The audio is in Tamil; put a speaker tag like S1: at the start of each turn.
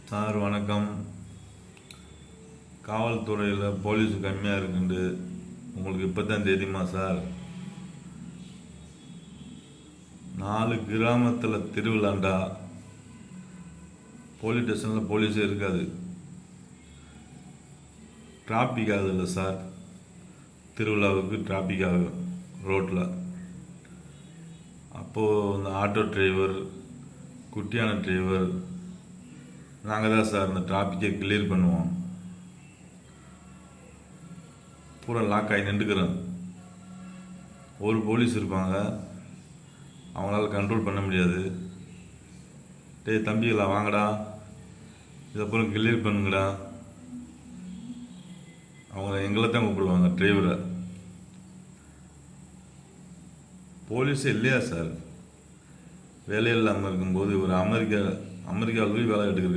S1: சார் வணக்கம். காவல்துறையில் போலீஸ் கம்மியாக இருக்குண்டு உங்களுக்கு இப்போ தான் தெரியுமா சார்? 4 கிராமத்தில் திருவிழாண்டா போலீஸ் ஸ்டேஷனில் போலீஸே இருக்காது. டிராஃபிக் ஆகுது இல்லை சார்? திருவிழாவுக்கு டிராஃபிக் ஆகும் ரோட்டில். அப்போது இந்த ஆட்டோ டிரைவர், குட்டியான டிரைவர், நாங்கள் தான் சார் இந்த டிராஃபிக்கை கிளியர் பண்ணுவோம். பூரா லாக் ஆகி நின்றுக்கிறோம். ஒரு போலீஸ் இருப்பாங்க, அவங்களால கண்ட்ரோல் பண்ண முடியாது. டேய் தம்பிகளா வாங்கடா, இதப்புறம் கிளியர் பண்ணுங்கடா. அவங்க எங்களை தான் கூப்பிடுவாங்க, டிரைவரை. போலீஸே இல்லையா சார்? வேலையில்லாமல் இருக்கும்போது ஒரு அமெரிக்காவில் போய் வேலை எடுக்கிறது